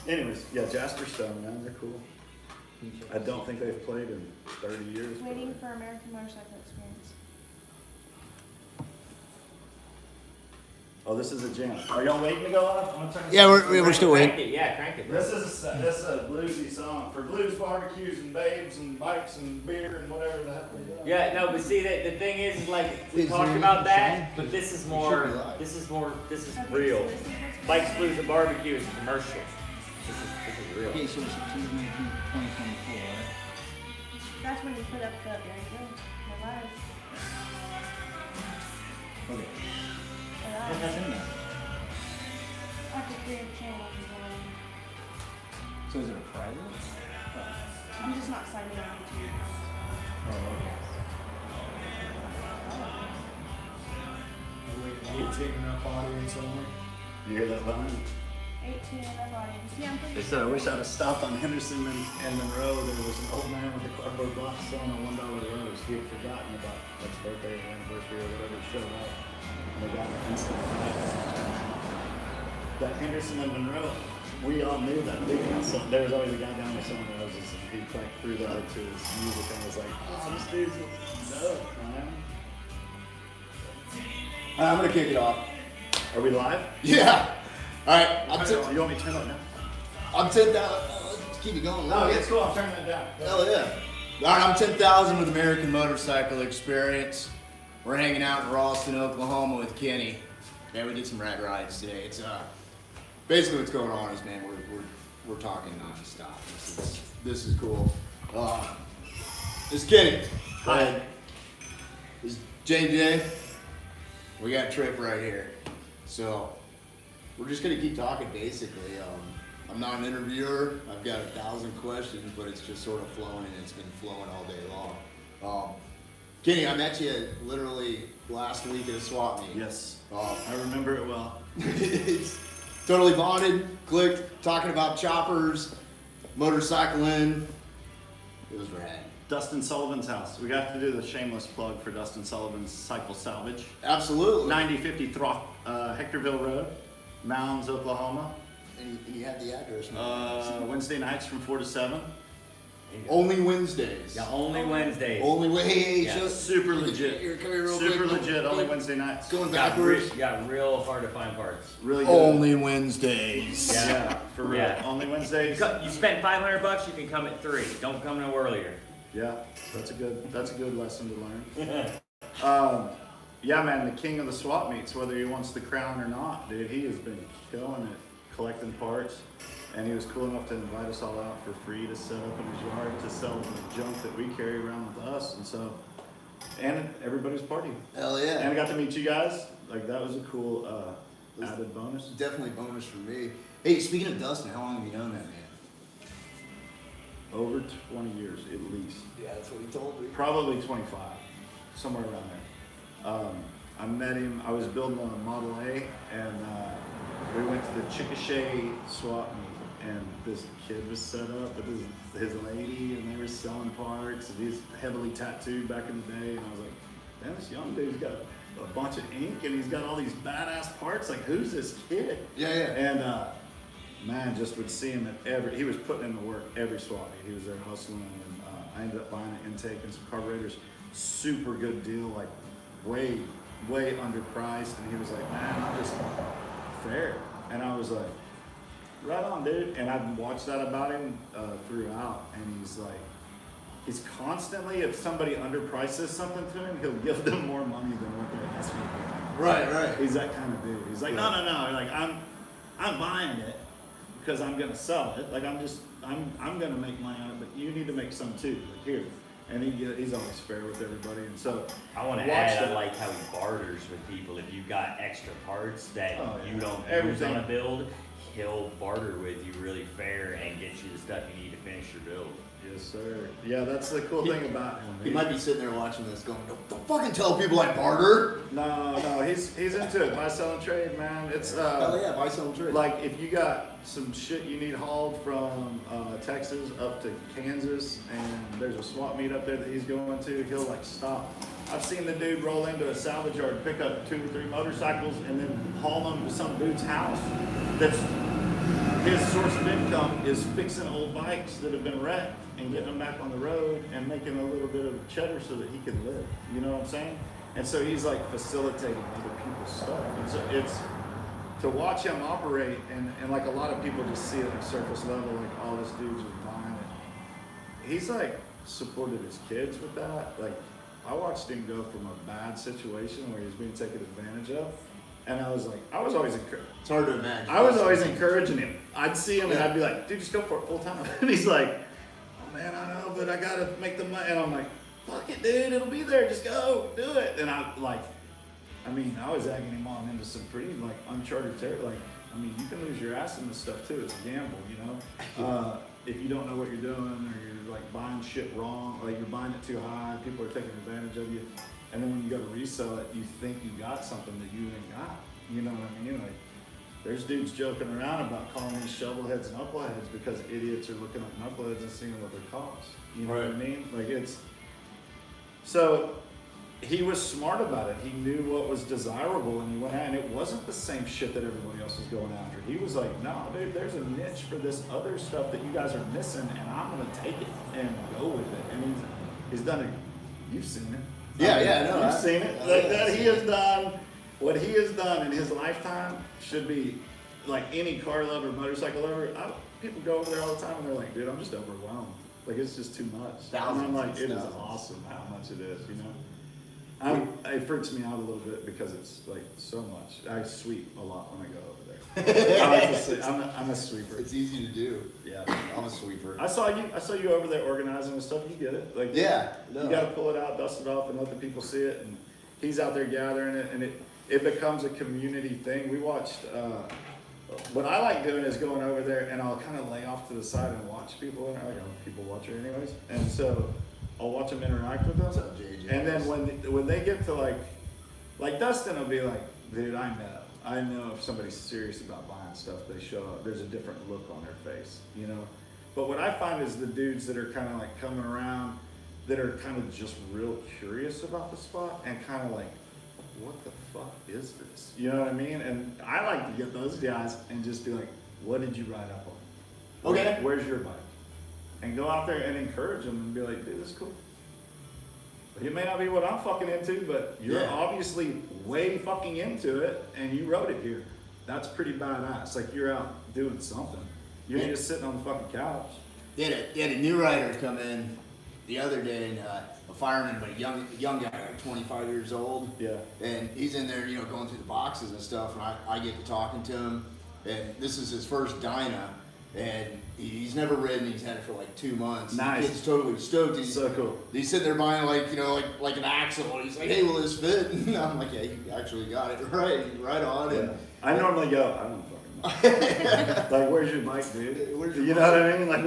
Anyways, yeah, Jasper Stone, man, they're cool. I don't think they've played in 30 years. Waiting for American Motorcycle Experience. Oh, this is a jam. Are y'all waiting to go off? I'm gonna turn this Yeah, off. we're still waiting. Crank it. This is a bluesy song for blues barbecues and babes and bikes and beer and whatever the heck we do. Yeah, no, but see, the thing is, like, we talked about that, but this is real. Bikes, blues, and barbecue is commercial. This is real. Okay, so it's 2024, right? That's when you put up the, there you go. The lives. Okay. The What lives. has in there? After creative channel. So is it a private? I'm just not signing on to you. Oh, okay. 18 enough audience only. You hear that behind? 18 and up audience. Yeah, I'm pretty They said, I wish I'd have stopped on Henderson and Monroe. There was an old man with a cardboard box selling a $1 rose. He had forgotten about his birthday or anniversary or whatever showed up. And they got an instant fight. That Henderson and Monroe, we all knew that big one. So there was always a guy down there selling roses, and he like threw that into his music and was like, oh, this dude's dope, man. I'm gonna kick it off. Are we live? Yeah. All right. You want me to turn it down? I'm 10,000. Let's keep it going. Oh, it's cool. I'm turning that down. Hell yeah. All right, I'm 10,000 with American Motorcycle Experience. We're hanging out in Ralston, Oklahoma with Kenny. Man, we did some rad rides today. It's basically what's going on is, man, we're talking nonstop. This is cool. This is Kenny. Hi. This is JJ. We got a trip right here. So we're just gonna keep talking basically. I'm not an interviewer. I've got 1,000 questions, but it's just sort of flowing, and it's been flowing all day long. Kenny, I met you literally last week at a swap meet. Yes. I remember it well. It's totally bonded, clicked, talking about choppers, motorcycling. It was rad. Dustin Sullivan's house. We got to do the shameless plug for Dustin Sullivan's Cycle Salvage. Absolutely. 9050 Hectorville Road, Mounds, Oklahoma. And you had the address. man. Wednesday nights from 4 to 7. Only Wednesdays. Yeah, only Wednesdays. Only way. Hey, Yeah. show- Super legit. Here, come here real Super quick. legit. Only Wednesday nights. Going backwards. Got real hard to find parts. Really good. Only Wednesdays. Yeah, for real. Yeah. Only Wednesdays. You spent $500, you can come at 3. Don't come no earlier. Yeah, that's a good lesson to learn. Yeah, man, the king of the swap meets, whether he wants the crown or not, dude, he has been killing it, collecting parts, and he was cool enough to invite us all out for free to set up in his yard to sell the junk that we carry around with us, and so, and everybody's partying. Hell yeah. And I got to meet you guys. Like, that was a cool added bonus. Definitely bonus for me. Hey, speaking of Dustin, how long have you known that man? Over 20 years at least. Yeah, that's what he told me. Probably 25, somewhere around there. I met him, I was building on a Model A, and we went to the Chickasha swap meet, and this kid was set up with his lady, and they were selling parts, and he's heavily tattooed back in the day, and I was like, damn, this young dude's got a bunch of ink, and he's got all these badass parts, like, who's this kid? Yeah, yeah. And man, just would see him at he was putting in the work every swap meet. He was there hustling, and I ended up buying an intake and some carburetors. Super good deal, like way underpriced. And he was like, man, I'm just fair. And I was like, right on, dude. And I've watched that about him throughout. And he's constantly, if somebody underprices something to him, he'll give them more money than what they're asking for. Right. He's that kind of dude. He's like, no. Like, I'm buying it because I'm gonna sell it. Like, I'm gonna make money on it, but you need to make some too. Like, here. And he's always fair with everybody. And so I want to add, I like how he barters with people. If you've got extra parts that you don't use on a build, he'll barter with you really fair and get you the stuff you need to finish your build. Yes, sir. Yeah, that's the cool thing about him. He might be sitting there watching this going, don't fucking tell people I barter. No, he's into it. Buy, sell, and trade, man. It's Hell yeah, buy, sell, and trade. like if you got some shit you need hauled from Texas up to Kansas, and there's a swap meet up there that he's going to, he'll like stop I've seen the dude roll into a salvage yard, pick up 2 or 3 motorcycles, and then haul them to some dude's house. That's his source of income is fixing old bikes that have been wrecked and getting them back on the road and making a little bit of cheddar so that he can live. You know what I'm saying? And so he's like facilitating other people's stuff. And so it's to watch him operate, and like a lot of people just see it at surface level, like, oh, this dude's just buying it. He's like supported his kids with that. Like, I watched him go from a bad situation where he was being taken advantage of, and I was always encouraged. It's hard to imagine. I was always encouraging him. I'd see him and I'd be like, dude, just go for it full time. And he's like, oh man, I know, but I gotta make the money. And I'm like, fuck it, dude, it'll be there. Just go, do it. And I was egging him on into some pretty like uncharted territory. Like, I mean, you can lose your ass in this stuff too. It's a gamble, you know? If you don't know what you're doing, or you're like buying shit wrong, like you're buying it too high, people are taking advantage of you. And then when you go to resell it, you think you got something that you ain't got. You know what I mean? Like, there's dudes joking around about calling these shovelheads knuckleheads because idiots are looking up knuckleheads and seeing what they cost. You know what I mean? Like, it's so he was smart about it. He knew what was desirable, and he went out, and it wasn't the same shit that everybody else was going after. He was like, no, dude, there's a niche for this other stuff that you guys are missing, and I'm gonna take it and go with it. And he's done it. You've seen it. You've seen it. Like that, he has done what he has done in his lifetime. Should be like any car lover, motorcycle lover. People go over there all the time, and they're like, dude, I'm just overwhelmed. Like, it's just too much. And I'm like, it is awesome how much it is, you know? It freaks me out a little bit because it's like so much. I sweep a lot when I go over there. I like to see, I'm a sweeper. It's easy to do. Yeah. I'm a sweeper. I saw you over there organizing and stuff. You get it. Like, you gotta pull it out, dust it off, and let the people see it. And he's out there gathering it, and it becomes a community thing. We watched. What I like doing is going over there, and I'll kind of lay off to the side and watch people. Like, I'm a people watcher, anyways. And so I'll watch them interact with them. And then when they get to like Dustin will be like, dude, I know if somebody's serious about buying stuff, they show up. There's a different look on their face, you know. But what I find is the dudes that are kind of like coming around, that are kind of just real curious about the spot and kind of like, what the fuck is this? You know what I mean? And I like to get those guys and just be like, what did you ride up on? Okay. Where's your bike? And go out there and encourage them and be like, dude, this is cool. It may not be what I'm fucking into, but you're obviously way fucking into it, and you wrote it here. That's pretty badass. Like, you're out doing something. You ain't just sitting on the fucking couch. They had a new rider come in the other day, and a fireman, but a young guy, like 25 years old. Yeah. And he's in there, you know, going through the boxes and stuff, and I get to talking to him, and this is his first Dyna, and he's never ridden. He's had it for like 2 months. Nice. The kid's totally stoked. He's So cool. He's sitting there buying like, you know, like an axle. And he's like, hey, will this fit? And I'm like, yeah, you actually got it right on. Yeah. And I normally go, I don't fucking know. Like, where's your bike, dude? You know what I mean? Like,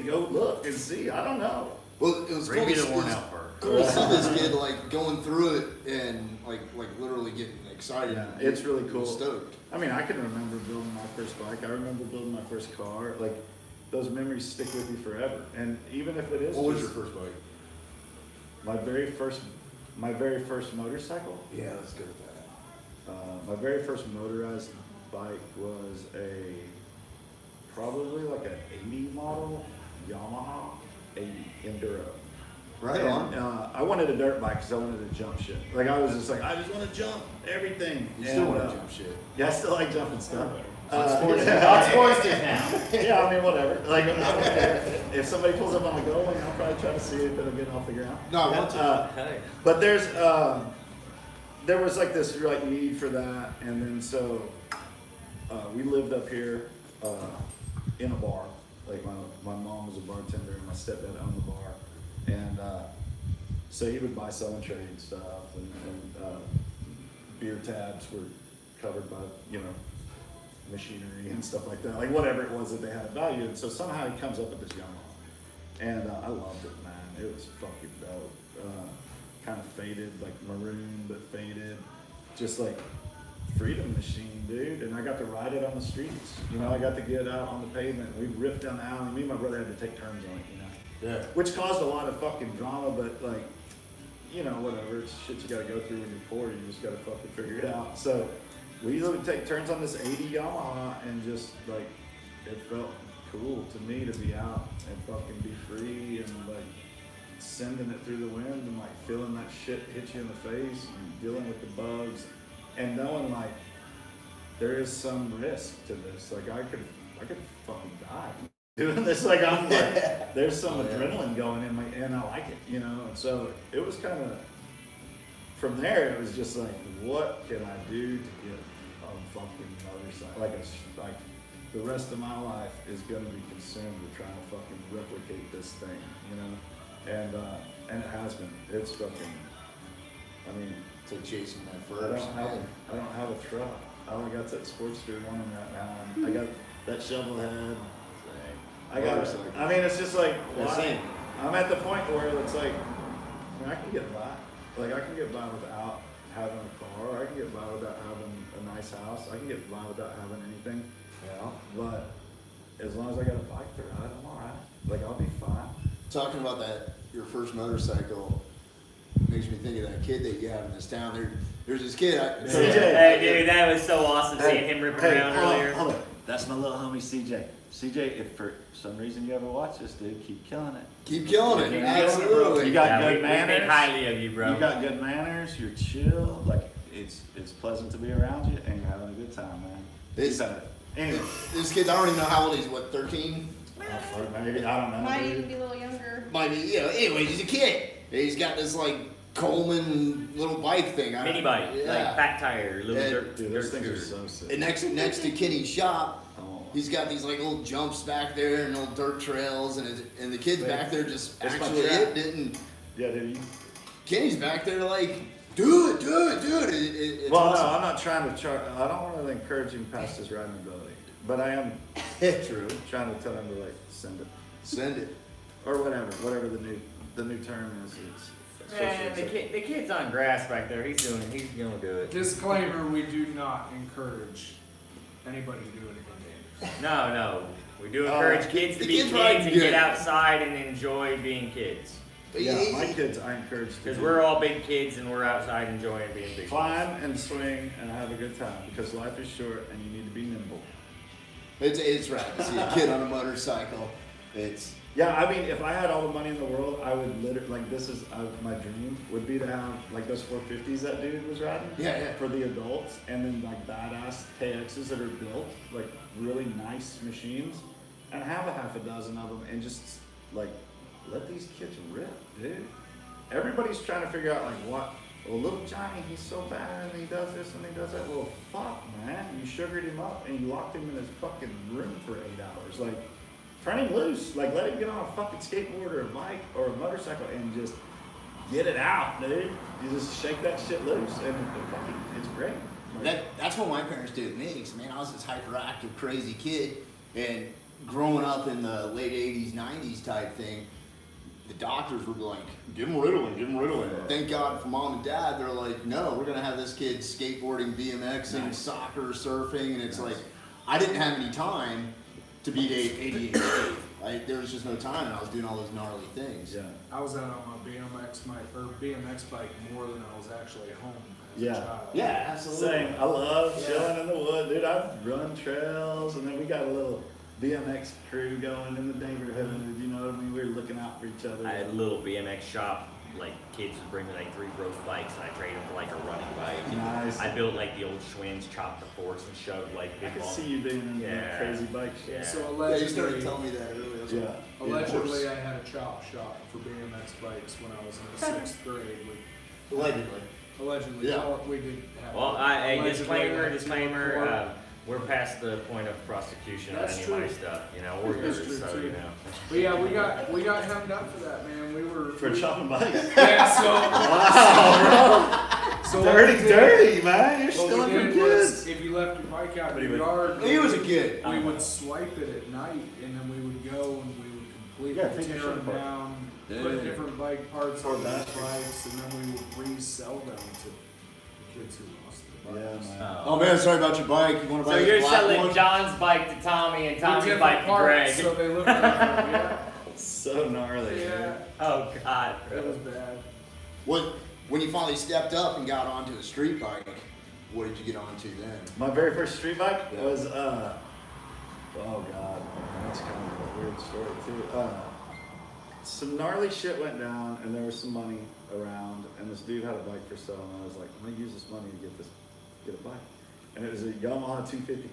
go look and see. I don't know. well, it was Bring me cool the to- worn out part. cool to see this kid like going through it and like literally getting excited. Yeah, it's really He was cool. Stoked. I mean, I can remember building my first bike. I remember building my first car. Like, those memories stick with you forever. And even if it is What was your just first bike? my very first motorcycle, Yeah, let's go with that. my very first motorized bike was probably like an 80 model Yamaha 80 Enduro. Right And, on. I wanted a dirt bike because I wanted to jump shit. Like, I was just like, I just want to jump everything. You still And, want to jump shit. Yeah, I still like jumping stuff. Not sports now. Yeah, I mean, whatever. Like, I don't care. If somebody pulls up on the goal lane, I'll probably try to see if it'll get off the ground. No, I want to. Hey. But there was like this like need for that, and then so we lived up here in a bar. Like, my mom was a bartender, and my stepdad owned the bar, and so he would buy selling trade stuff, and beer tabs were covered by, you know, machinery and stuff like that, like whatever it was that they had value. And so somehow he comes up with this Yamaha, and I loved it, man. It was fucking dope. Kind of faded, like maroon, but faded, just like freedom machine, dude. And I got to ride it on the streets. You know, I got to get out on the pavement. We ripped down the alley. Me and my brother had to take turns on it, you know, Yeah. which caused a lot of fucking drama. But like, you know, whatever, it's shit you gotta go through when you're poor, you just gotta fucking figure it out. So we would take turns on this 80 Yamaha and just like, it felt cool to me to be out and fucking be free and like sending it through the wind and like feeling that shit hit you in the face and dealing with the bugs and knowing like there is some risk to this. Like I could fucking die doing this. Like I'm like, there's some adrenaline going in my, and I like it, you know? And so it was kind of, from there it was just like, what can I do to get a fucking motorcycle? Like the rest of my life is gonna be consumed with trying to fucking replicate this thing, you know? And it has been. It's fucking, I mean, It's like chasing that I first. don't have a truck. I only got that Sportster one right now. I got that shovel head. I mean, it's just like, Same. I'm at the point where it's like, I mean, I can get by. Like, I can get by without having a car. I can get by without having a nice house. I can get by without having anything. Yeah. But as long as I got a bike to ride, I'm all right. Like, I'll be fine. Talking about that, your first motorcycle makes me think of that kid that you have in this town. There's this kid. CJ. Hey, dude, that was so awesome seeing him ripping around hold on, earlier. hold on. That's my little homie CJ. CJ, if for some reason you ever watch this, dude, keep killing it. Keep killing Keep it. killing it, bro. Absolutely. You got Yeah, good we manners. think highly of you, bro. You got good manners. You're chill. Like it's pleasant to be around you, and you're having a good time, man. This- Keep at it. Anyway, This kid, I don't even know how old he's. What, 13? maybe I don't know. Might dude. even be a little younger. Might be. You know. Anyway, he's a kid. He's got this like Coleman little bike thing. Mini bike, Yeah. like back tire, little Yeah, dirt, Dude, those dirt things are scooter. so sick. And next to Kenny's shop, Oh. he's got these like little jumps back there and little dirt trails, and the kid's Wait, back there just it's my actually trap. hitting it, and Yeah, dude. Kenny's back there like, do it. It's Well, awesome. no, I'm not trying to charge. I don't want to encourage him past his riding ability, but I am True. trying to tell him to like send it Send it. or whatever the new term is. It's Man, the kid's on grass back there. He's gonna do it. Disclaimer, we do not encourage anybody to do anything dangerous. No, we do encourage kids to the be kids kids ride and good. get outside and enjoy being kids. But Yeah, he- my kids I encourage to Because do we're all big kids and we're outside enjoying being big kids. climb and swing and have a good time because life is short and you need to be nimble. It's rad to see a kid on a motorcycle. It's Yeah, I mean, if I had all the money in the world, I would literally, like, this is my dream, would be to have, like, those 450s that dude was riding. Yeah. For the adults, and then, like, badass KXs that are built, like, really nice machines, and have a half a dozen of them, and just, like, let these kids rip, dude. Everybody's trying to figure out, like, what, well, little Johnny, he's so bad, and he does this, and he does that. Well, fuck, man, you sugared him up, and you locked him in his fucking room for 8 hours, like, turn him loose. Like, let him get on a fucking skateboard or a bike or a motorcycle and just get it out, dude. You just shake that shit loose and it's great. Like, that's what my parents did with me. 'Cause, man, I was this hyperactive, crazy kid, and growing up in the late '80s, '90s type thing, the doctors were like, "Give him Ritalin." Thank God for mom and dad. They're like, "No, we're gonna have this kid skateboarding, BMXing, Nice. soccer, surfing," and it's Nice. like, I didn't have any time to beat ADHD. There was just no time, and I was doing all those gnarly things. yeah. I was out on my BMX bike more than I was actually at home as Yeah. a child. Yeah, absolutely. Same. I love Yeah. chilling in the wood, dude. I've run trails and then we got a little BMX crew going in the neighborhood. You know what I mean? We were looking out for each other. I had a little BMX shop. Like kids would bring me like 3 broke bikes and I trade them for like a running bike. Nice. I built like the old Schwinn's, chopped the forks and shoved like I big could balls. see you being in Yeah. that crazy bike shit. Yeah. So Yeah, you started allegedly, telling me that earlier. I was like, Yeah. allegedly I had a chop shop for BMX bikes when I was in the 6th grade. allegedly. Allegedly, Yeah. well, we did have. Well, allegedly had disclaimer. two or We're past the point of prosecution on That's any of my true. stuff, you know, or That's yours, true, so too. you know. But yeah, we got hemmed up for that, man. We were For chopping bikes. Yeah, so Wow, so bro. what we Dirty, did- dirty, man. You're What still we in for did kids. was, if you left your bike out But in he your was- yard, He was a kid. we would swipe it at night, and then we would go and we would completely Yeah, take your tear shit them apart. down, Yeah. put different bike parts Poor on these bastard. bikes, and then we would resell them to the kids who lost their Yeah, bikes. man. Oh man, sorry about your bike. You want to So buy you're this black selling one? John's bike to Tommy and With Tommy's different bike to parts, Greg. so they look different. So gnarly. Yeah, dude. yeah, Oh God, it was bro. bad. When you finally stepped up and got onto a street bike, what did you get onto then? My very first street bike Yeah. was, oh God, that's kind of a weird story too. Some gnarly shit went down and there was some money around and this dude had a bike for sale and I was like, I'm gonna use this money to get a bike. And it was a Yamaha 250.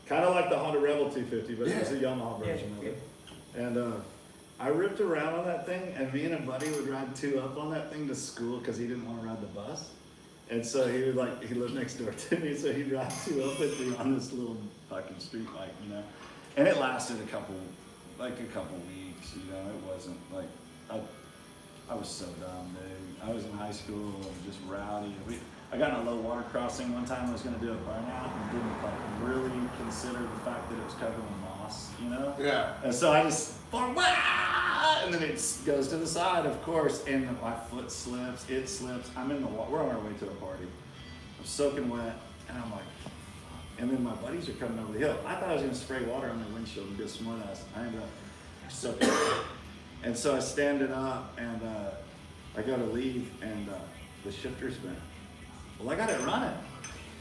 Kind of like the Honda Rebel 250, but it was a Yamaha version of it. And I ripped around on that thing and me and a buddy would ride 2 up on that thing to school because he didn't want to ride the bus. And so he lived next door to me, so he'd ride 2 up with me on this little fucking street bike, you know. And it lasted a couple weeks, you know. It wasn't like, I was so dumb, dude. I was in high school and just rowdy. I got in a low water crossing one time. I was gonna do a burnout and didn't like really consider the fact that it was covered in moss, you know. Yeah. And so I just, and then it goes to the side, of course, and my foot slips, it slips. I'm in the water, we're on our way to a party. I'm soaking wet, and I'm like, and then my buddies are coming over the hill. I thought I was gonna spray water on their windshield and be a smart ass. I ended up soaking wet. And so I stand it up, and I go to leave, and the shifter's bent. Well, I got it running.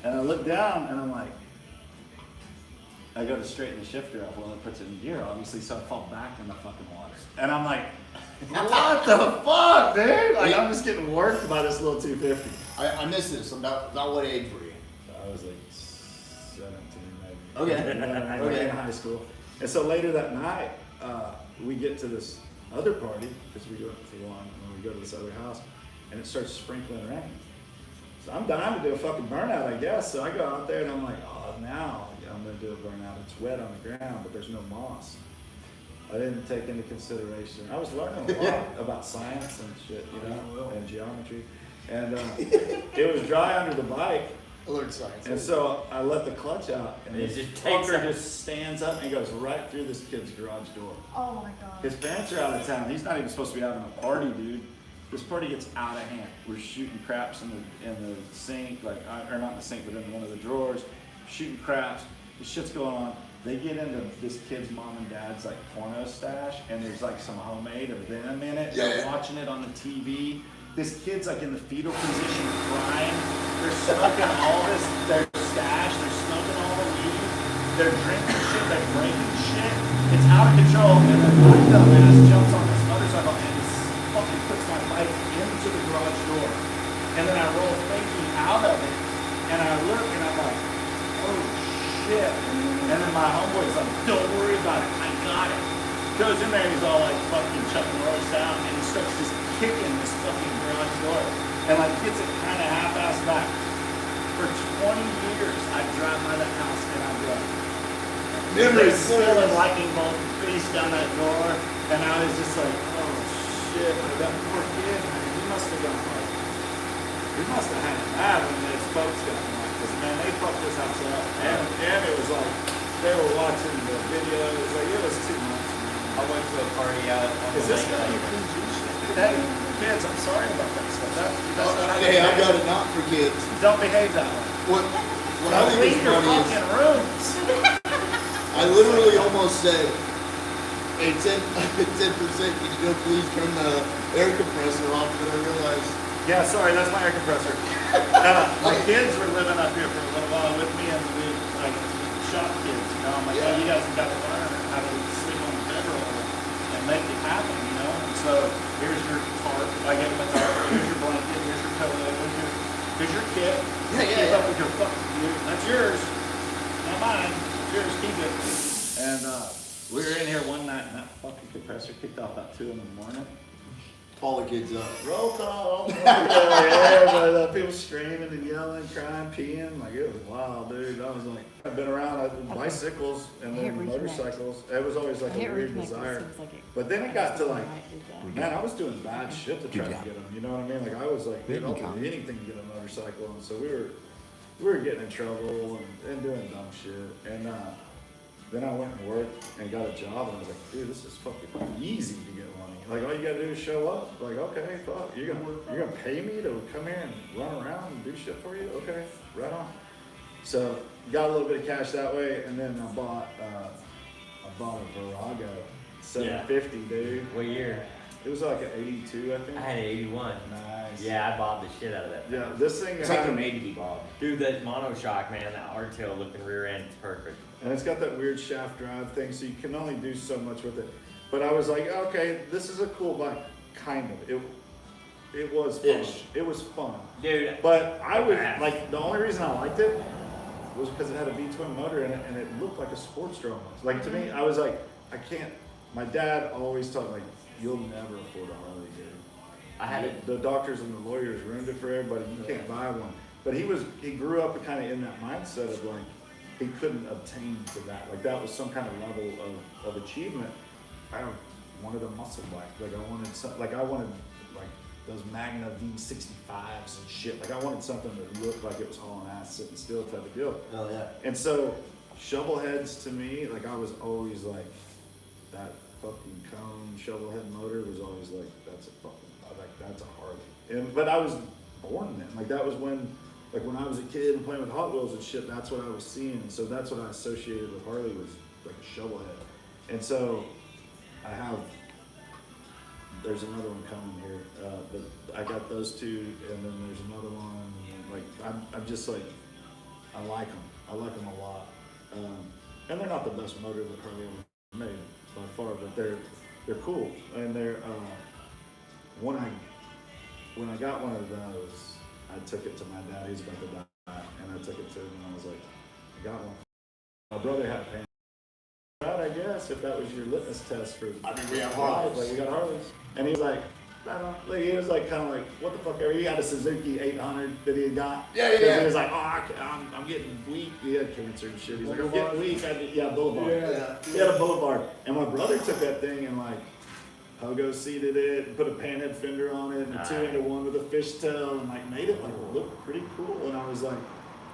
And I look down, and I'm like, I go to straighten the shifter up. Well, it puts it in gear, obviously, so I fall back in the fucking water. And I'm like, what the fuck, dude? Like, I'm just getting worked by this little 250. I missed this. About what age were you? I was like 17, maybe. Okay. Okay. In high school. And so later that night, we get to this other party, because we go to one, and we go to this other house, and it starts sprinkling rain. So I'm dying to do a fucking burnout, I guess. So I go out there and I'm like, oh, now I'm gonna do a burnout. It's wet on the ground, but there's no moss. I didn't take into consideration. I was learning a lot about science and shit, you know, and geometry. And it was dry under the bike. I learned science. And so I let the clutch out, and It this just takes fucker a- just stands up and goes right through this kid's garage door. Oh my god. His parents are out of town. He's not even supposed to be having a party, dude. This party gets out of hand. We're shooting craps in the sink, or not in the sink, but in one of the drawers, shooting craps. This shit's going on. They get into this kid's mom and dad's like porno stash, and there's like some homemade of them in it. Yeah. They're watching it on the TV. This kid's like in the fetal position, crying. They're smoking all this, their stash. They're smoking all the weed. They're drinking shit. They're breaking shit. It's out of control. And then my dumbass jumps on this motorcycle and fucking puts my bike into the garage door. And then I roll faking out of it. And I look and I'm like, oh shit. And then my homeboy's like, don't worry about it. I got it. Goes in there and he's all like fucking Chuck Norris out. And he starts just kicking this fucking garage door. And like gets it kind of half-assed back. For 20 years, I drive by that house and I'd be like, Memories. still in lightning bolt face down that door. And I was just like, oh shit, that poor kid, man, he must have got like, he must have had it bad when his folks got like, because man, they fucked this house up. And it was like, they were watching the video, it was like, it was too much, man. I went to a party out on Is the this lake. gonna be PG shit? Hey, kids, I'm sorry about that stuff. That's not how Hey, I you got it not for kids. don't behave that way. What I think Clean is your funny is fucking rooms. I literally almost said, hey, 10%, can you go please turn the air compressor off? But I realized, Yeah, sorry, that's my air compressor. My kids were living up here for a little while with me, and we like shop kids. You know, I'm like, Yeah. oh, you guys got to learn how to sleep on the bedroll and make it happen. You know, and so here's your tarp. I gave them a tarp. Here's your blanket. Here's your pillow. Here's your kit. Keep up with your fucking gear. That's yours, not mine. It's yours. Keep it. And we were in here one night, and that fucking compressor kicked off about 2 in the morning. call the kids up. Roll call. Yeah, but people screaming and yelling, crying, peeing. Like, it was wild, dude. I was like, I've been around bicycles and I hit then reconnect. motorcycles. It was always like a weird desire. But then it got to like, man, I was doing bad shit to try to get them. You know what I mean? Like, I was like, dude, I'll do anything to get a motorcycle. And so we were getting in trouble and doing dumb shit. And then I went and worked and got a job, and I was like, dude, this is fucking easy to get money. Like, all you gotta do is show up. Like, okay, fuck, you're gonna pay me to come here and run around and do shit for you? Okay, right on. So got a little bit of cash that way, and then I bought a Virago 750, dude. What year? It was like an 82, I think. I had an 81. Nice. Yeah, I bobbed the shit out of that. Yeah, this thing It's like had, they're made to be bobbed. Dude, that monoshock, man, that hardtail looking rear end, it's perfect. and it's got that weird shaft drive thing, so you can only do so much with it. But I was like, okay, this is a cool bike, kind of. It was fun. Ish. It was fun. Dude, But I would like the only reason I liked it was because it had a V-twin motor in it, and it looked like a sports drone. Like to me, I was like, I can't. My dad always taught me, like, you'll never afford a Harley, dude. I had it. The doctors and the lawyers ruined it for everybody. You can't buy one. But he grew up kind of in that mindset of like he couldn't obtain to that. Like that was some kind of level of achievement. I wanted a muscle bike. Like I wanted like those Magna V65s and shit. Like I wanted something that looked like it was hauling ass, sitting still type of deal. Oh yeah. And so shovel heads to me, like I was always like that fucking cone shovel head motor was always like that's a Harley. But I was born then. Like that was when I was a kid and playing with Hot Wheels and shit, that's what I was seeing. And so that's what I associated with Harley was like a shovel head. And so there's another one coming here, but I got those two, and then there's another one. Like I'm just like, I like them. I like them a lot. And they're not the best motor that Harley ever made by far, but they're cool. And they're when I got one of those, I took it to my dad. He's about to die, and I took it to him, and I was like, I got one. My brother had a pan. I guess if that was your litmus test for. I mean, we have Harleys. Like we got Harleys, and he's like, I don't. Like, he was like kind of like, what the fuck? He had a Suzuki 800 that he had got. Yeah, yeah. He was like, oh, I'm getting weak. He had cancer and shit. He's like, I'm getting weak. Boulevard. Yeah. He had a Boulevard, and my brother took that thing and like. Pogo seated it, and put a panhead fender on it, and a 2-into-1 with a fishtail, and like made it like look pretty cool. And I was like,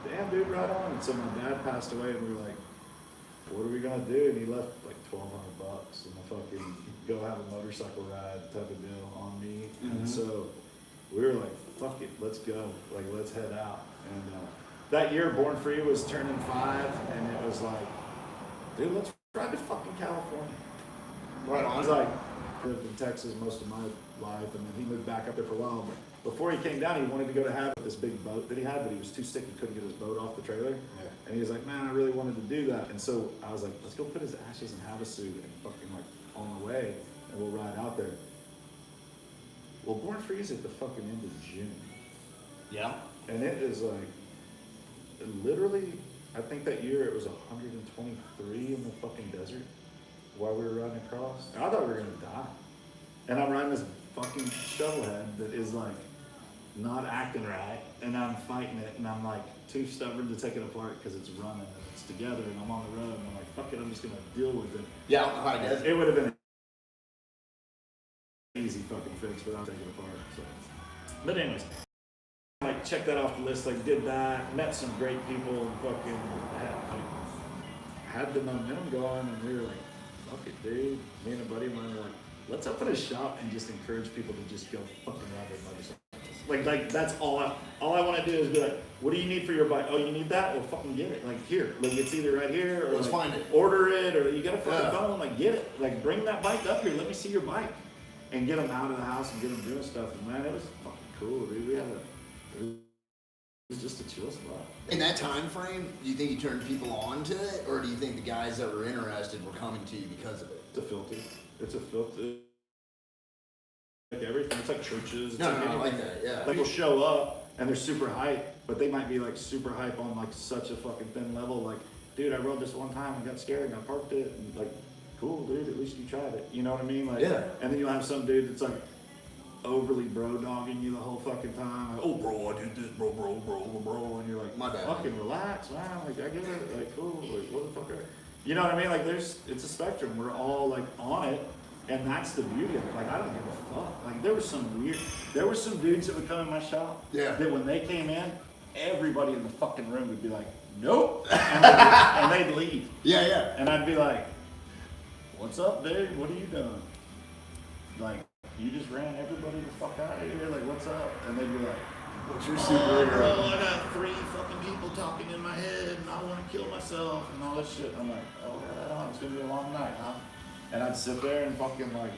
damn dude, right on. And so my dad passed away, and we were like, what are we gonna do? And he left like $1,200 and a fucking go have a motorcycle ride type of deal on me. Mm-hmm. And so we were like, fuck it, let's go. Like let's head out. And that year Born Free was turning 5, and it was like, dude, let's ride to fucking California. Right on. I was like, lived in Texas most of my life, and then he moved back up there for a while. But before he came down, he wanted to go to have this big boat that he had, but he was too sick, he couldn't get his boat off the trailer. Yeah. And he was like, man, I really wanted to do that. And so I was like, let's go put his ashes in Havasu and fucking like on the way, and we'll ride out there. Well, Born Free is at the fucking end of June. Yeah. And it is like, literally, I think that year it was 123 in the fucking desert while we were riding across. I thought we were gonna die. And I'm riding this fucking shovelhead that is like not acting right, and I'm fighting it, and I'm like too stubborn to take it apart because it's running and it's together, and I'm on the road, and I'm like, fuck it, I'm just gonna deal with it. Yeah, out in the high desert. It would have been an easy fucking fix without taking it apart. So. But anyways, like check that off the list. Like did that, met some great people, and fucking had the momentum going, and we were like, fuck it, dude. Me and a buddy of mine were like, let's open a shop and just encourage people to just go fucking ride their motorcycles. Like that's all I want to do is be like, what do you need for your bike? Oh, you need that? Well, fucking get it. Like here, like it's either right here or Let's like, find it. Order it, or you got a fucking phone. Like get it. Like bring that bike up here. Let me see your bike, and get them out of the house and get them doing stuff. And man, it was fucking cool, dude. It was just a chill spot. In that time frame, do you think you turned people on to it, or do you think the guys that were interested were coming to you because of it? It's a filter. It's a filter. Like everything. It's like churches. It's No, like I like anything. that, yeah. People show up and they're super hype, but they might be like super hype on like such a fucking thin level. Like, dude, I rode this one time and got scared and I parked it. And like, cool, dude, at least you tried it. You know what I mean? Like, Yeah. And then you'll have some dude that's like overly bro dogging you the whole fucking time. Like, oh, bro, I did this, bro. And you're like, My bad. fucking relax, man. Like, I get it. Like, cool. Like, what the fuck you know what I mean? Like, it's a spectrum. We're all like on it. And that's the beauty of it. Like, I don't give a fuck. Like, there were some dudes that would come in my shop. Yeah. That when they came in, everybody in the fucking room would be like, nope. And they'd leave. Yeah, yeah. And I'd be like, what's up, dude? What are you doing? Like, you just ran everybody the fuck out of here? Like, what's up? And they'd be like, What's your oh, secret? bro, I got 3 fucking people talking in my head, and I want to kill myself, and all that shit. I'm like, oh, right on. It's going to be a long night, huh? And I'd sit there and fucking like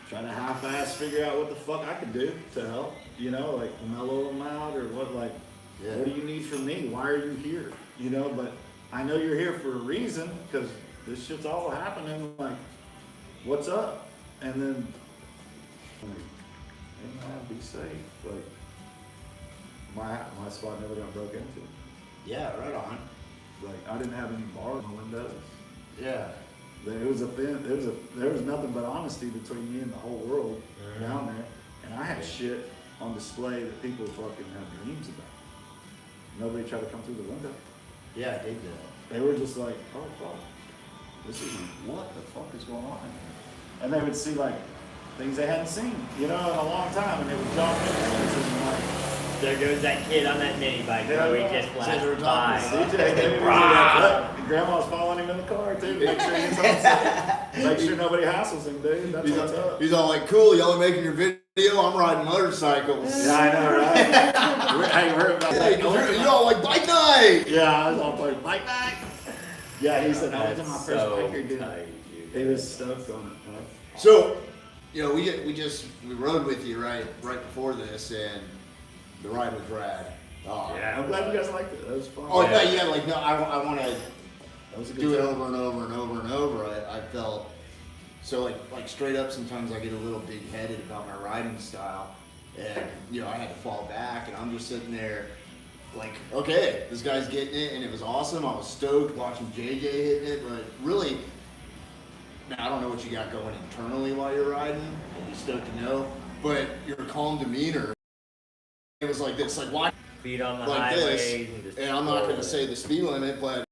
try to half-ass figure out what the fuck I could do to help, you know, like mellow them out or what, like, Yeah. what do you need from me? Why are you here? You know, but I know you're here for a reason because this shit's all happening. Like, what's up? And then, like, hey man, be safe. Like, my spot never got broke into. Yeah, right on. Like, I didn't have any bars on windows. Yeah. There was there was nothing but honesty between me and the whole world down there, and I had shit on display that people fucking have dreams about. Nobody tried to come through the window. Yeah, I did that. They were just like, oh fuck, this is what the fuck is going on here? And they would see like things they hadn't seen, you know, in a long time, and they would jump in and like, There goes that kid on that mini bike Yeah, where we yeah. just Says flashed we're talking by. to CJ, they would do that. Grandma's following him in the car too. Make sure he's on set. Make sure nobody hassles him, dude. That's what's up. He's all like, cool, y'all are making your video, I'm riding motorcycles. Yeah, I know, right? Hey, we're about Hey, you're all like, bike night! Yeah, I was all like, bike night. Yeah, he said, I was in my That's first so biker dude. tight, dude. He was stoked on it. Man. So, you know, we rode with you right before this, and the ride was rad. Oh, Yeah. I'm glad you guys liked it. That was fun. Oh, yeah, like, no, I want to That was a good do it time. over and over and over and over. I felt, so like straight up, sometimes I get a little big-headed about my riding style, and, you know, I had to fall back, and I'm just sitting there, like, okay, this guy's getting it, and it was awesome. I was stoked watching JJ hitting it, but really, now I don't know what you got going internally while you're riding. I'd be stoked to know, but your calm demeanor, it was like this, like why Feet on the like highways this? and just And I'm not roll gonna it. say the speed limit, but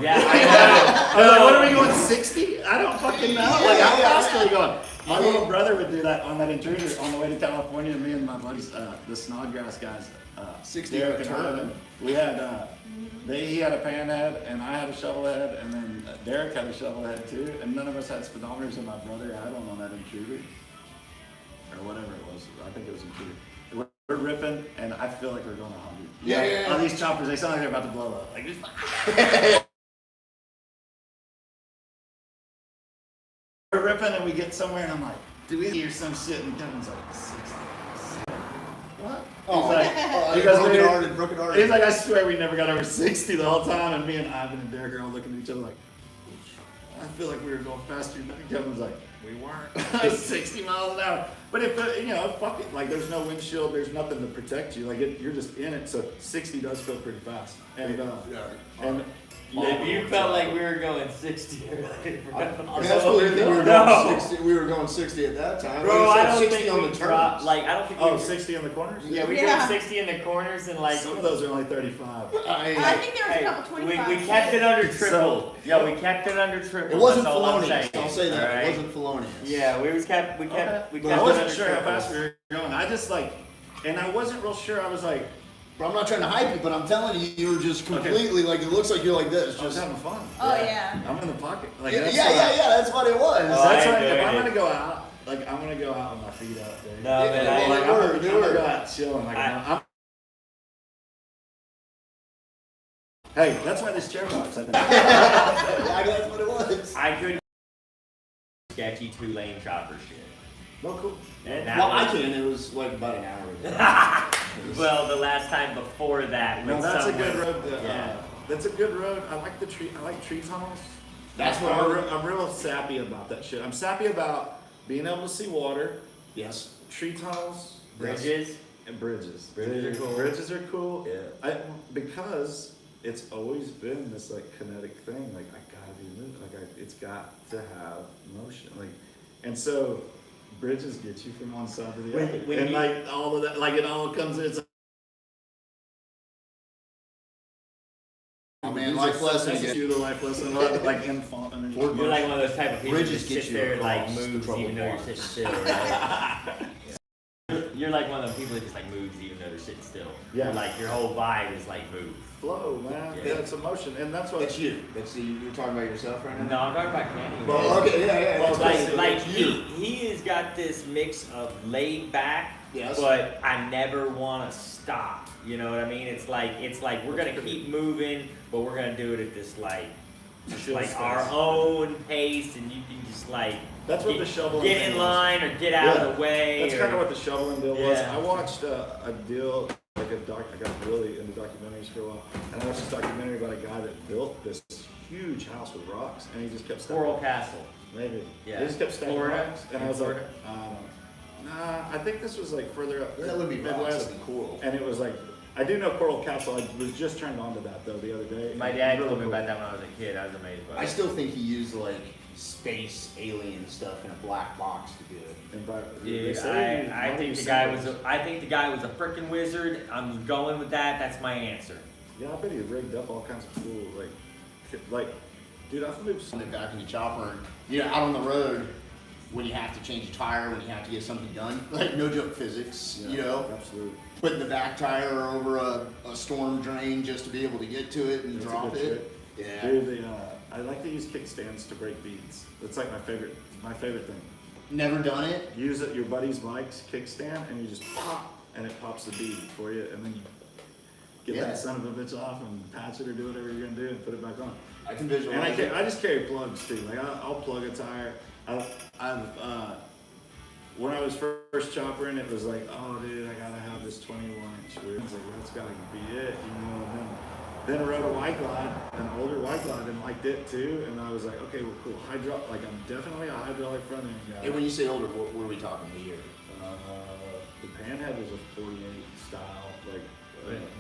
Yeah, I was like, what are we going, 60? I don't fucking know. Like, how Yeah. fast are we going? My little brother would do that on that intruder on the way to California. Me and my buddies, the Snodgrass guys, 60 Derek on a and turn. Ivan, we had, he had a pan head, and I had a shovel head, and then Derek had a shovel head too, and none of us had speedometers, and my brother had one on that intruder, or whatever it was. I think it was intruder. We're ripping, and I feel like we're going 100. Yeah. On these choppers, they sound like they're about to blow up. Like, just we're ripping, and we get somewhere, and I'm like, do we hear some shit? And Kevin's like, 60. What? Oh, He's like, he goes, broken hearted. he's like, I swear we never got over 60 the whole time, and me and Ivan and Derek are all looking at each other like, I feel like we were going faster. And Kevin's like, we weren't. 60 miles an hour. But if, you know, fuck it, like there's no windshield, there's nothing to protect you. Like you're just in it, so 60 does feel pretty fast. And and If you felt like we were going 60 earlier, That's what we think we were No. going 60. We were going 60 at that time. bro, We I said don't 60 think on we the dropped. turns. Like, I don't think oh, we. 60 in the corners? Yeah, we Yeah. did 60 in the corners and like. Some of those are only 35. I think there was Hey, a couple we 25. kept it under triple. So- Yeah, we kept it under triple. It wasn't that's all I'm felonious. saying, I'll say that. alright? It wasn't felonious. Yeah, we kept Okay. we But kept I it wasn't under sure how triple. fast we were going. I just like, and I wasn't real sure. I was like, But I'm not trying to hype you, but I'm telling you, you were just completely like, it looks like you're like this. I was Just, having fun. Oh, yeah. I'm in the pocket. Like, yeah, that's that's what it was. Oh, That's I right. If enjoyed I'm it. gonna go out, like I'm gonna go out with my feet up there. No, Yeah, man, well, I, Like, they I'm were, gonna they go were. out chilling. Like, I- hey, that's why this chair works. I think. Yeah, that's what it was. I could sketchy 2-lane chopper shit. Well, cool. And that Well, I was- can. It was like about an hour ago. Well, the last time before that, No, with that's a someone, good road. Yeah. That's a good road. I like the tree. I like tree tunnels. That's what I'm real sappy about that shit. I'm sappy about being able to see water, Yes. tree tunnels, bridges. and bridges. Bridges are cool. Bridges are cool. Yeah. Because it's always been this like kinetic thing. Like I gotta be moving. It's got to have motion. Like, and so bridges get you from one side to the other. When And you- like all of that, like it all comes. It's Oh, man, life lesson That's again. you the life lesson. Like in font and Ford You're like one of those type of people who Bridges just get sit you there like across the moves troubled even though you're waters. sitting still, right? You're like one of those people that just like moves even though they're sitting still. Yeah. You're like your whole vibe is like move. flow, man. Yeah. Yeah, it's emotion, and that's what. That's you. You're talking about yourself right No, now? I'm talking about Kenny. Well, okay, yeah. Well, It's Like you. he has got this mix of laid back, Yes. but I never want to stop. You know what I mean? It's like we're gonna keep moving, but we're gonna do it at this like just Chill like space. our own pace, and you can just like That's what get, the shoveling get thing in was. line or get out of the way. That's or, kind of what the shoveling deal was. Yeah. I watched a deal, like a doc. I got really into documentaries for a while, and I watched this documentary about a guy that built this huge house with rocks, and he just kept stacking. Coral Castle. Maybe. Yeah. He just kept stacking Florida? rocks, and In I was like, Florida? nah. I think this was like further up. That would be rocks, Midwest. that'd be cool. And it was like, I do know Coral Castle. I was just turned on to that though the other day. My It's dad really told me cool. about that when I was a kid. I was amazed by I it. still think he used like space alien stuff in a black box to do it. And by, they Dude, say I money think the guy was symbols. I think the guy was a freaking wizard. I'm going with that. That's my answer. Yeah, I bet he rigged up all kinds of cool, like, dude, I've moved. Send it back in the chopper and, you know, out on the road, when you have to change a tire, when you have to get something done, like no joke physics, you know, Absolutely. putting the back tire over a storm drain just to be able to get to it and That's a drop good it. Yeah. Dude, I like to use kickstands to break beads. That's like my favorite thing. Never done it. Use it, your buddy's bike's kickstand, and you just pop, and it pops the bead for you, and then you get Yeah. that son of a bitch off and patch it or do whatever you're gonna do and put it back on. I can And visualize it. I just carry plugs too. Like I'll plug a tire. When I was first choppering, it was like, oh dude, I gotta have this 21-inch wheel. I was like, that's gotta be it, you know. And then I rode a white glide, an older white glide, and liked it too. And I was like, okay, well, cool. Like I'm definitely a hydraulic front end guy. And when you say older, what are we talking here? The panhead was a 48 style, like.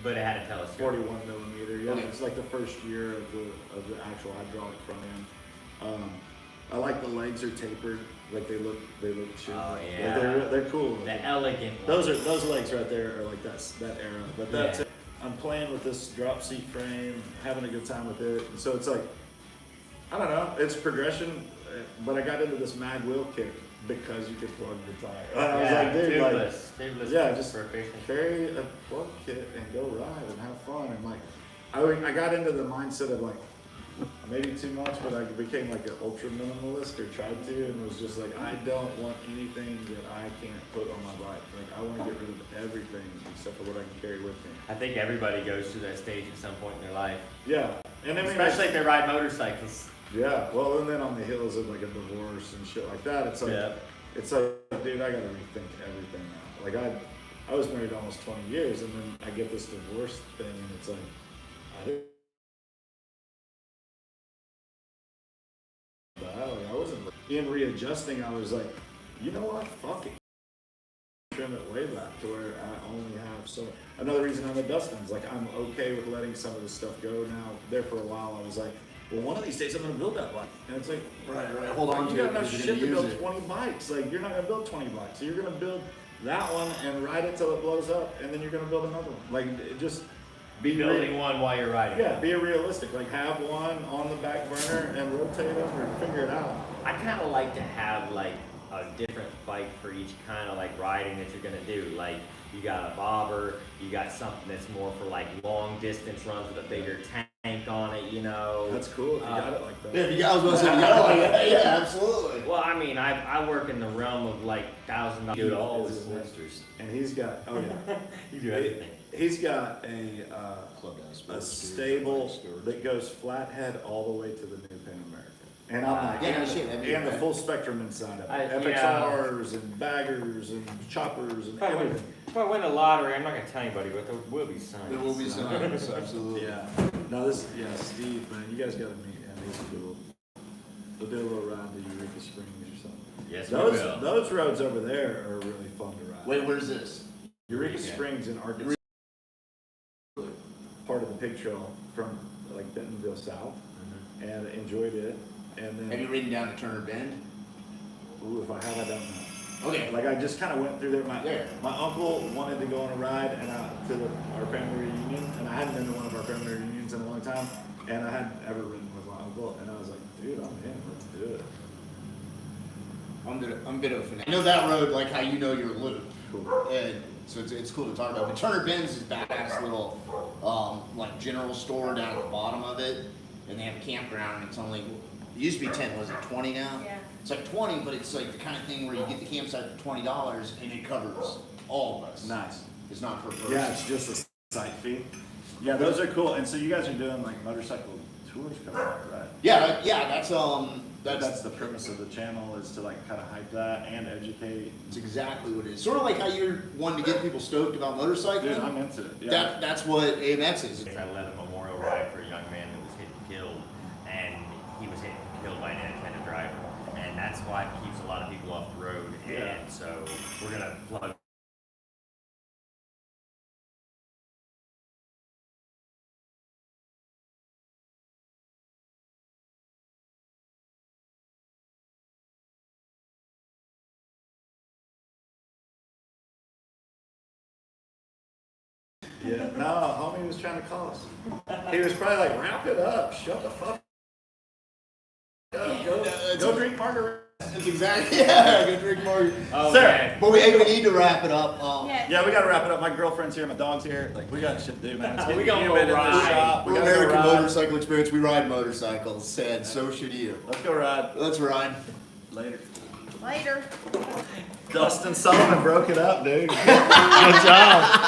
But it had a telescope. 41 millimeter. Yeah, Okay. it's like the first year of the actual hydraulic front end. I like the legs are tapered, like they look chill. Oh, Like, yeah. they're cool. The elegant Those one. legs right there are like that era. But that's it. I'm playing with this drop seat frame, having a good time with it. And so it's like, I don't know, it's progression. But I got into this mag wheel kick because you could plug the tire. And I was like, dude, like, tubeless yeah, just for efficient. carry a plug kit and go ride and have fun. And like, I got into the mindset of like, maybe too much, but I became like an ultra minimalist or tried to, and was just like, I don't want anything that I can't put on my bike. Like, I want to get rid of everything except for what I can carry with me. I think everybody goes through that stage at some point in their life, Yeah, and I mean, especially if they ride motorcycles. yeah. Well, and then on the heels of like a divorce and shit like that, it's like, dude, I gotta rethink everything now. Like I was married almost 20 years, and then I get this divorce thing, and it's like, I wasn't in readjusting. I was like, you know what? Fuck it. Trim it way back to where I only have so. Another reason I'm at Dustin's, like I'm okay with letting some of this stuff go now. There for a while, I was like, well, one of these days I'm gonna build that bike, and it's like, Right. Hold on you to got it. enough because shit you're to gonna build use it. 20 bikes. Like you're not gonna build 20 bikes, so you're gonna build that one and ride it till it blows up, and then you're gonna build another one. Like it just be Building one while you're riding. Yeah, be realistic. Like have one on the back burner and rotate them or figure it out. I kind of like to have like a different bike for each kind of like riding that you're gonna do. Like you got a bobber, you got something that's more for like long distance runs with a bigger tank on it, you know. That's cool if you got it like that. Yeah, if you guys want to say, yeah, absolutely. Well, I mean, I work in the realm of like $1,000. Dude, all his holsters. And he's got, oh yeah. You do everything. He's got a stable that goes flathead all the way to the new Pan American. And I'm like, Yeah, no and, shit, that'd be and the right. full spectrum inside of I- it. FXRs and baggers and choppers and everything. If I win the lottery, I'm not gonna tell anybody, but there will be signs. There will be signs, absolutely. Yeah. No, Steve, man, you guys gotta meet him. He's cool. We'll do a little ride to Eureka Springs or something. Yes, we will. Those roads over there are really fun to ride. Wait, where's this? Eureka Springs in Arkansas. Part of the pig trail from like Bentonville south, and enjoyed it. And Have then, you ridden down to Turner Bend? ooh, if I have, I don't know. Okay. Like I just kind of went through there. Yeah. My uncle wanted to go on a ride and to our family reunion, and I hadn't been to one of our family reunions in a long time, and I hadn't ever ridden with my uncle, and I was like, dude, I'm in, let's do it. I'm a bit of a fan. I know that road like how you know your loop. Cool. And so it's cool to talk about. But Turner Bend's is badass little like general store down at the bottom of it, and they have a campground. And it's only it used to be 10. Was it 20 now? Yeah. It's like 20, but it's like the kind of thing where you get the campsite for $20 and it covers all of us. Nice. It's not per person. Yeah, it's just a site fee. Yeah, those are cool. And so you guys are doing like motorcycle tours coming up, right? Yeah, that's That's the premise of the channel, is to like kind of hype that and educate. That's exactly what it is. Sort of like how you're wanting to get people stoked about motorcycling. Dude, I'm into it. Yeah. That's what AMX is. I led a memorial ride for a young man who was hit and killed, and he was hit and killed by an unattended driver. And that's why it keeps a lot of people off the road. Yeah. And so we're gonna plug. Yeah. No, homie was trying to call us. He was probably like, wrap it up. Shut the fuck up. Go drink margarita. That's exactly. Yeah, go drink more. Oh, Sir. man. But we need to wrap it up. Yes. Yeah, we gotta wrap it up. My girlfriend's here, my dog's here. Like, we got shit to do, man. It's We getting gonna go humid in the ride. shop. We We're gotta go American ride. motorcycle experience. We ride motorcycles, and so should you. Let's go ride. Let's ride. Later. Later. Dustin Sullivan broke it up, dude. Good job.